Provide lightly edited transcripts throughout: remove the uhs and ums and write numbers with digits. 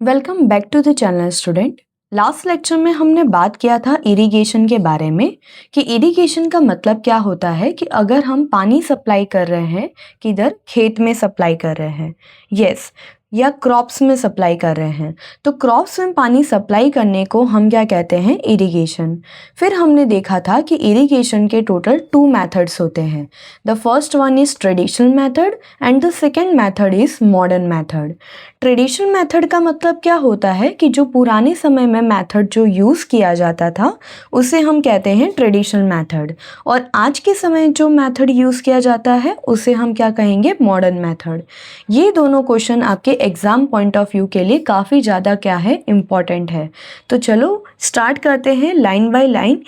Welcome back to the channel student. Last lecture में हमने बात किया था इरिगेशन के बारे में कि इरिगेशन का मतलब क्या होता है कि अगर हम पानी सप्लाई कर रहे हैं किधर खेत में सप्लाई कर रहे हैं या क्रॉप्स में सप्लाई कर रहे हैं तो क्रॉप्स में पानी सप्लाई करने को हम क्या कहते हैं इरिगेशन। फिर हमने देखा था कि इरिगेशन के टोटल 2 मेथड्स होते हैं। The first one is traditional method and the second method is modern method. Traditional method का मतलब क्या होता है कि जो पुराने समय में मेथड जो यूज़ किया जाता था उसे हम कहते हैं ट्रेडिशनल मेथड, और आज के समय जो मेथड यूज़ किया जाता है उसे हम क्या कहेंगे मॉडर्न मेथड। ये दोनों क्वेश्चन आपके एग्जाम पॉइंट ऑफ व्यू के लिए काफ़ी ज़्यादा क्या है इम्पॉर्टेंट है। तो चलो स्टार्ट करते हैं line by line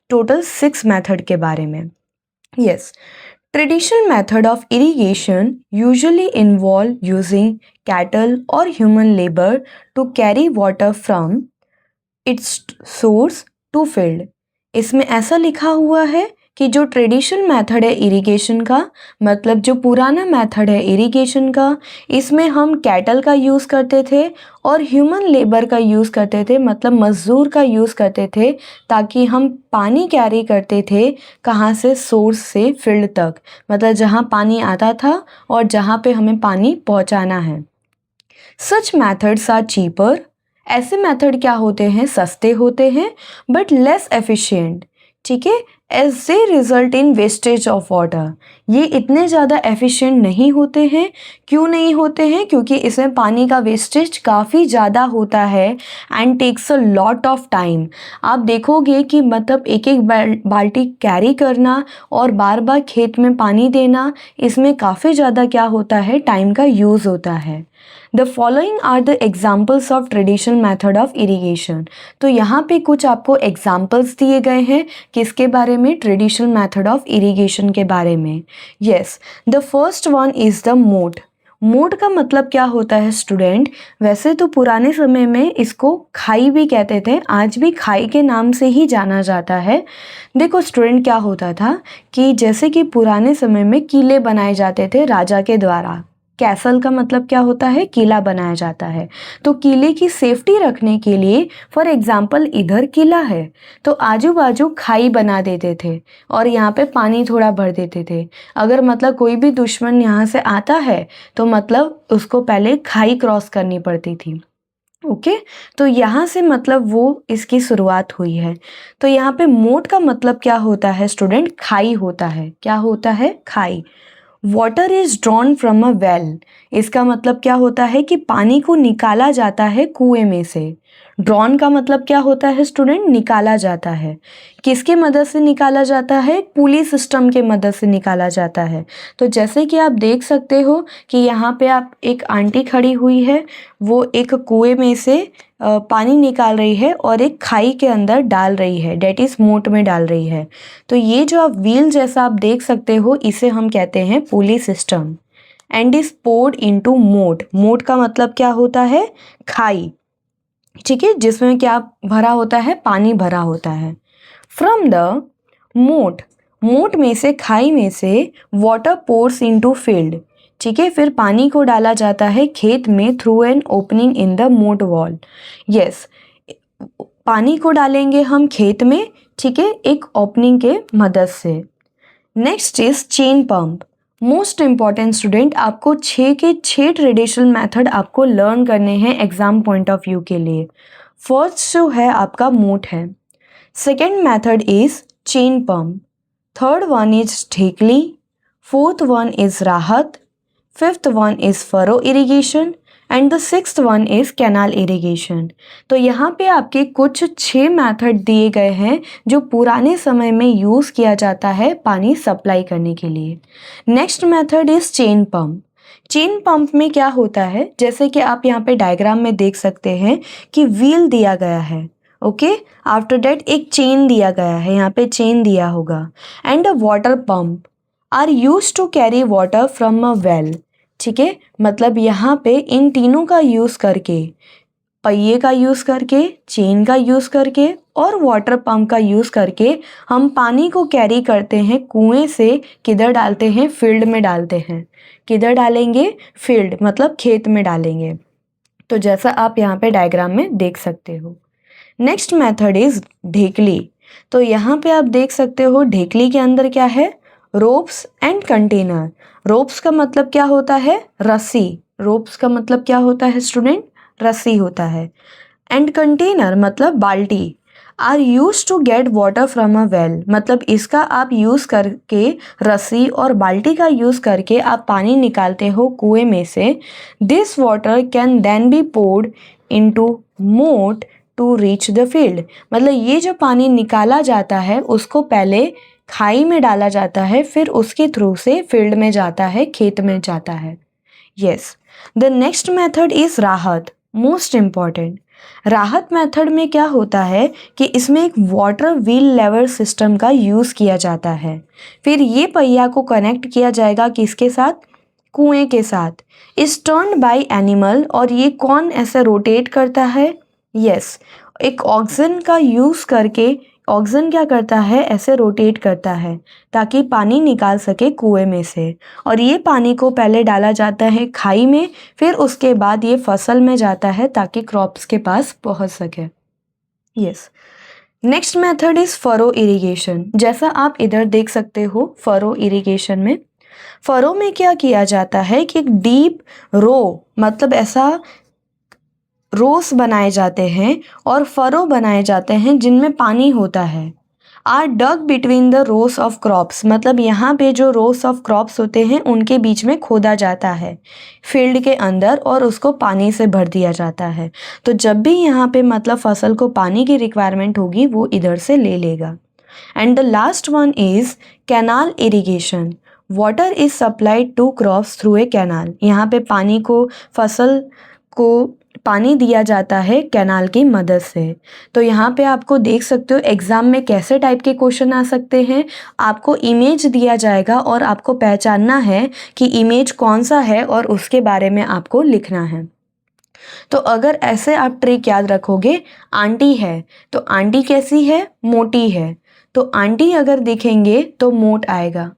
total 6 method के बारे में। Traditional method of irrigation usually involve using cattle or human labor to carry water from its source to field। इसमें ऐसा लिखा हुआ है कि जो ट्रेडिशनल मेथड है इरिगेशन का, मतलब जो पुराना मेथड है इरिगेशन का, इसमें हम कैटल का यूज़ करते थे और ह्यूमन लेबर का यूज़ करते थे, मतलब मज़दूर का यूज़ करते थे ताकि हम पानी कैरी करते थे कहाँ से, सोर्स से फील्ड तक, मतलब जहाँ पानी आता था और जहाँ पे हमें पानी पहुँचाना है। सच मैथड्स आर चीपर। ऐसे मेथड क्या होते हैं, सस्ते होते हैं बट लेस एफिशिएंट। ठीक है, as they result in wastage of water. ये इतने ज़्यादा एफिशिएंट नहीं होते हैं। क्यों नहीं होते हैं? क्योंकि इसमें पानी का वेस्टेज काफ़ी ज़्यादा होता है and takes a lot of time. आप देखोगे कि मतलब एक एक बाल्टी कैरी करना और बार बार खेत में पानी देना, इसमें काफ़ी ज़्यादा क्या होता है, टाइम का यूज़ होता है। The following are the examples of traditional method of irrigation. तो यहाँ पे कुछ आपको एग्जाम्पल्स दिए गए हैं किसके बारे में, ट्रेडिशनल मैथड ऑफ इरीगेशन के बारे में। The first one is the मोट। मोट का मतलब क्या होता है स्टूडेंट, वैसे तो पुराने समय में इसको खाई भी कहते थे, आज भी खाई के नाम से ही जाना जाता है। देखो स्टूडेंट, क्या होता था कि जैसे कि पुराने समय में किले बनाए जाते थे राजा के द्वारा। कैसल का मतलब क्या होता है, किला बनाया जाता है। तो किले की सेफ्टी रखने के लिए, फॉर एग्जाम्पल इधर किला है तो आजू बाजू खाई बना देते थे और यहाँ पे पानी थोड़ा भर देते थे। अगर मतलब कोई भी दुश्मन यहाँ से आता है तो मतलब उसको पहले खाई क्रॉस करनी पड़ती थी। ओके, तो यहाँ से मतलब वो इसकी शुरुआत हुई है। तो यहाँ पे मोट का मतलब क्या होता है स्टूडेंट, खाई होता है। क्या होता है, खाई। Water is drawn from a well. इसका मतलब क्या होता है कि पानी को निकाला जाता है कुएं में से। ड्रॉन का मतलब क्या होता है स्टूडेंट, निकाला जाता है। किसके मदद से निकाला जाता है, पुली सिस्टम के मदद से निकाला जाता है। तो जैसे कि आप देख सकते हो कि यहाँ पे आप एक आंटी खड़ी हुई है, वो एक कुएं में से पानी निकाल रही है और एक खाई के अंदर डाल रही है, डेट इज मोट में डाल रही है। तो ये जो आप व्हील जैसा आप देख सकते हो, इसे हम कहते हैं pulley system and is poured into moat. Moat का मतलब क्या होता है, खाई। ठीक है, जिसमें क्या भरा होता है, पानी भरा होता है। फ्रॉम द मोट, मोट में से, खाई में से वाटर पोर्स इनटू फील्ड। ठीक है, फिर पानी को डाला जाता है खेत में through an opening in the मोट वॉल। यस, पानी को डालेंगे हम खेत में, ठीक है, एक ओपनिंग के मदद से। Next is chain pump. Most important student, आपको 6 के 6 ट्रेडिशनल मेथड आपको लर्न करने हैं एग्जाम पॉइंट ऑफ व्यू के लिए। फर्स्ट जो है आपका मोट है, second method is chain pump, third one is ढेकली, फोर्थ वन इज राहत, fifth one is furrow irrigation and the sixth one is canal irrigation. तो यहाँ पे आपके कुछ 6 मेथड दिए गए हैं जो पुराने समय में यूज़ किया जाता है पानी सप्लाई करने के लिए। Next method is chain pump. Chain pump में क्या होता है, जैसे कि आप यहाँ पे डायग्राम में देख सकते हैं कि व्हील दिया गया है। ओके, आफ्टर दैट एक चेन दिया गया है, यहाँ पे चेन दिया होगा and a water pump are use to carry water from a well. ठीक है, मतलब यहाँ पे इन तीनों का यूज़ करके, पहिए का यूज़ करके, चेन का यूज़ करके और वाटर पंप का यूज़ करके हम पानी को कैरी करते हैं कुएं से, किधर डालते हैं, फील्ड में डालते हैं। किधर डालेंगे, फील्ड मतलब खेत में डालेंगे। तो जैसा आप यहाँ पे डायग्राम में देख सकते हो। नेक्स्ट मेथड इज ढेकली। तो यहाँ पे आप देख सकते हो ढेकली के अंदर क्या है, रोप्स एंड कंटेनर। रोप्स का मतलब क्या होता है, रस्सी। रोप्स का मतलब क्या होता है स्टूडेंट, रस्सी होता है। एंड कंटेनर मतलब बाल्टी। Are use to get water from a well, मतलब इसका आप यूज करके, रस्सी और बाल्टी का यूज करके आप पानी निकालते हो कुएं में से। This water can then be poured into moat to reach the field, मतलब ये जो पानी निकाला जाता है उसको पहले खाई में डाला जाता है, फिर उसके थ्रू से फील्ड में जाता है, खेत में जाता है। Yes, the next method is राहत, मोस्ट इम्पॉर्टेंट। राहत मेथड में क्या होता है कि इसमें एक वाटर व्हील लेवर सिस्टम का यूज़ किया जाता है। फिर ये पहिया को कनेक्ट किया जाएगा किसके साथ, कुएं के साथ। इज टर्न्ड बाय एनिमल, और ये कौन ऐसे रोटेट करता है, यस, एक ऑक्सन का यूज़ करके। ऑक्सन क्या करता है, ऐसे रोटेट करता है ताकि पानी निकाल सके कुएं में से। और ये पानी को पहले डाला जाता है खाई में, फिर उसके बाद ये फसल में जाता है ताकि क्रॉप्स के पास पहुंच सके। Yes, next method is furrow irrigation. जैसा आप इधर देख सकते हो फरो इरिगेशन में, फरो में क्या किया जाता है कि एक डीप रो, मतलब ऐसा रोस बनाए जाते हैं और फरो बनाए जाते हैं जिनमें पानी होता है। Are dug between the rows of crops, मतलब यहाँ पे जो रोस ऑफ क्रॉप्स होते हैं उनके बीच में खोदा जाता है फील्ड के अंदर, और उसको पानी से भर दिया जाता है। तो जब भी यहाँ पे मतलब फसल को पानी की रिक्वायरमेंट होगी वो इधर से ले लेगा। And the last one is canal irrigation. Water is supplied to crops through a canal. यहाँ पे पानी को, फसल को पानी दिया जाता है कैनाल की मदद से। तो यहाँ पे आपको देख सकते हो एग्जाम में कैसे टाइप के क्वेश्चन आ सकते हैं। आपको इमेज दिया जाएगा और आपको पहचानना है कि इमेज कौन सा है और उसके बारे में आपको लिखना है। तो अगर ऐसे आप ट्रिक याद रखोगे, आंटी है तो आंटी कैसी है, मोटी है, तो आंटी अगर दिखेंगे तो मोट आएगा।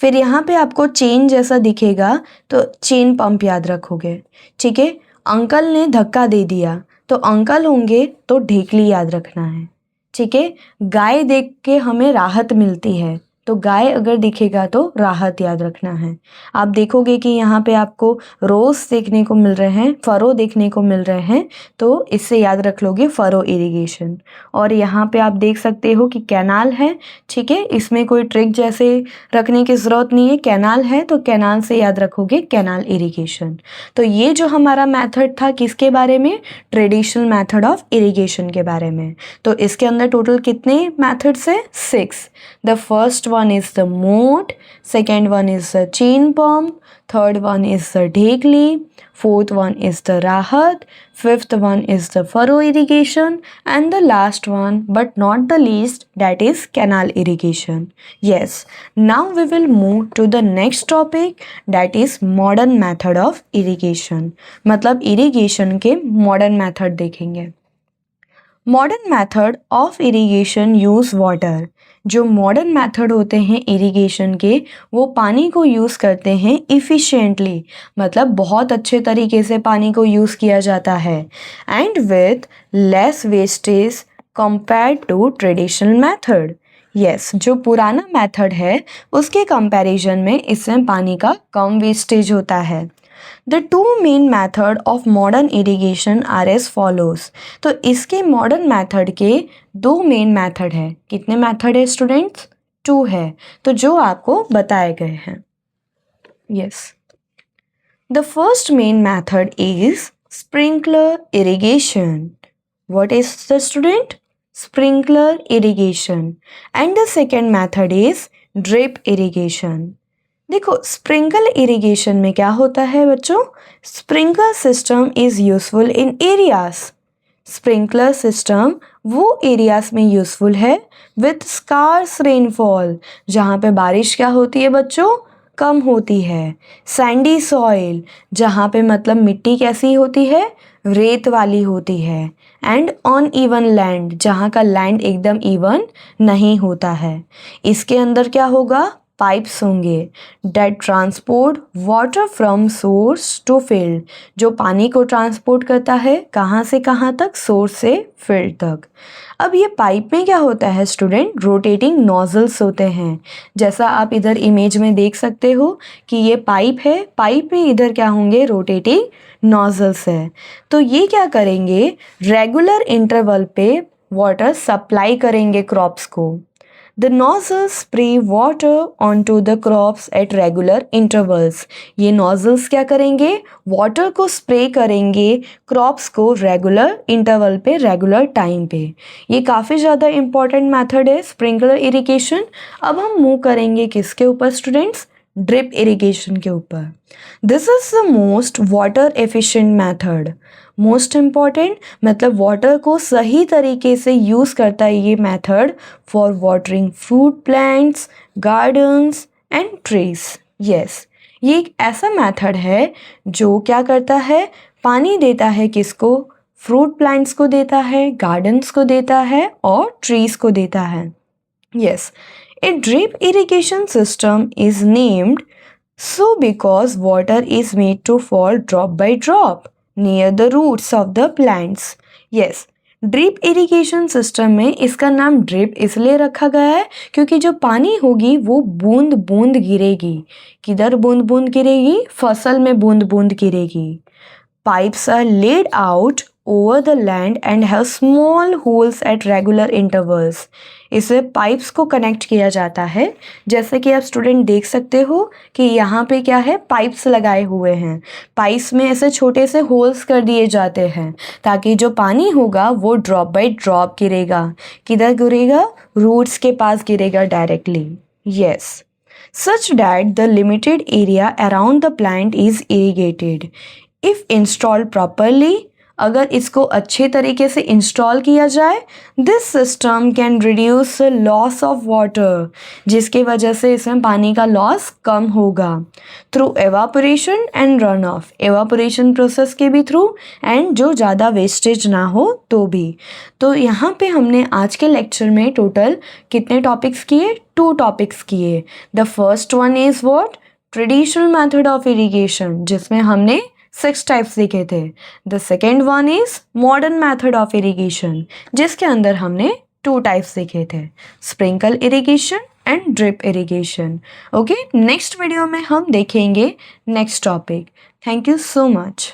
फिर यहाँ पे आपको चेन जैसा दिखेगा तो चेन पंप याद रखोगे, ठीक है। अंकल ने धक्का दे दिया तो अंकल होंगे तो ढेकली याद रखना है, ठीक है। गाय देख के हमें राहत मिलती है तो गाय अगर दिखेगा तो राहत याद रखना है। आप देखोगे कि यहाँ पे आपको रोज देखने को मिल रहे हैं, फरो देखने को मिल रहे हैं, तो इससे याद रख लोगे फरो इरिगेशन। और यहाँ पे आप देख सकते हो कि कैनाल है, ठीक है, इसमें कोई ट्रिक जैसे रखने की ज़रूरत नहीं है, कैनाल है तो कैनाल से याद रखोगे कैनाल इरिगेशन। तो ये जो हमारा मेथड था किसके बारे में, ट्रेडिशनल मेथड ऑफ इरिगेशन के बारे में। तो इसके अंदर टोटल कितने मेथड्स है, 6। The first one is the moat, second one is the chain pump, third one is the dhekli, fourth one is the rahat, fifth one is the furrow irrigation, and the last one but not the least, that is canal irrigation. Yes, now we will move to the next topic, that is modern method of irrigation. मतलब irrigation के modern method देखेंगे। Modern method of irrigation use water. जो modern method होते हैं irrigation के, वो पानी को यूज़ करते हैं इफ़िशिएंटली, मतलब बहुत अच्छे तरीके से पानी को यूज़ किया जाता है, and with less wastage compare to traditional method. Yes, जो पुराना मेथड है उसके कंपैरिजन में इसमें पानी का कम वेस्टेज होता है। The two main method of modern irrigation are as follows. तो इसके modern method के दो main method है। कितने method है स्टूडेंट्स, 2 है, तो जो आपको बताए गए हैं। Yes. The first main method is sprinkler irrigation. What is the student? Sprinkler irrigation. And the second method is drip irrigation. देखो स्प्रिंकल इरिगेशन में क्या होता है बच्चों, sprinkler system is useful in areas. Sprinkler system वो areas में useful है with scars rainfall, जहाँ पे बारिश क्या होती है बच्चों, कम होती है। सैंडी सॉइल, जहाँ पे मतलब मिट्टी कैसी होती है, रेत वाली होती है। एंड ऑन इवन लैंड, जहाँ का लैंड एकदम इवन नहीं होता है। इसके अंदर क्या होगा, पाइप्स होंगे that transport water from source to field, जो पानी को ट्रांसपोर्ट करता है कहाँ से कहाँ तक, सोर्स से फील्ड तक। अब ये पाइप में क्या होता है स्टूडेंट, रोटेटिंग नोजल्स होते हैं। जैसा आप इधर इमेज में देख सकते हो कि ये पाइप है, पाइप में इधर क्या होंगे, रोटेटिंग नोजल्स है। तो ये क्या करेंगे, रेगुलर इंटरवल पे वाटर सप्लाई करेंगे क्रॉप्स को। The nozzles spray water onto the crops at regular intervals. ये nozzles क्या करेंगे, water को spray करेंगे crops को regular interval पे, regular time पे। ये काफ़ी ज़्यादा important method है sprinkler irrigation। अब हम मूव करेंगे किसके ऊपर स्टूडेंट्स, ड्रिप इरिगेशन के ऊपर। This is the most water efficient method. Most important मतलब वाटर को सही तरीके से यूज़ करता है ये method for watering fruit plants, gardens and trees. Yes, ये एक ऐसा मेथड है जो क्या करता है, पानी देता है किसको, फ्रूट प्लांट्स को देता है, गार्डन्स को देता है और ट्रीज को देता है। Yes, a drip irrigation system is named so because water is made to fall drop by drop near the roots of the plants. Yes, drip irrigation system में इसका नाम ड्रिप इसलिए रखा गया है क्योंकि जो पानी होगी वो बूंद बूंद गिरेगी। किधर बूंद बूंद गिरेगी, फसल में बूंद बूंद गिरेगी। Pipes are laid out over the land and have small holes at regular intervals. इसे पाइप्स को कनेक्ट किया जाता है, जैसे कि आप स्टूडेंट देख सकते हो कि यहाँ पे क्या है, पाइप्स लगाए हुए हैं। पाइप्स में ऐसे छोटे से होल्स कर दिए जाते हैं ताकि जो पानी होगा वो ड्रॉप बाय ड्रॉप गिरेगा। किधर गिरेगा, रूट्स के पास गिरेगा directly. Yes, such that the limited area around the plant is irrigated. If installed properly, अगर इसको अच्छे तरीके से इंस्टॉल किया जाए, this system can reduce loss of water, जिसके वजह से इसमें पानी का लॉस कम होगा through evaporation and run of, evaporation process के भी थ्रू एंड जो ज़्यादा वेस्टेज ना हो तो भी। तो यहाँ पे हमने आज के लेक्चर में टोटल कितने टॉपिक्स किए, 2 टॉपिक्स किए। The first one is what, traditional method of irrigation, जिसमें हमने 6 टाइप्स लिखे थे। The second one is modern method of irrigation, जिसके अंदर हमने 2 टाइप्स लिखे थे, sprinkle irrigation and drip irrigation. Okay, next video में हम देखेंगे next topic. Thank you so much.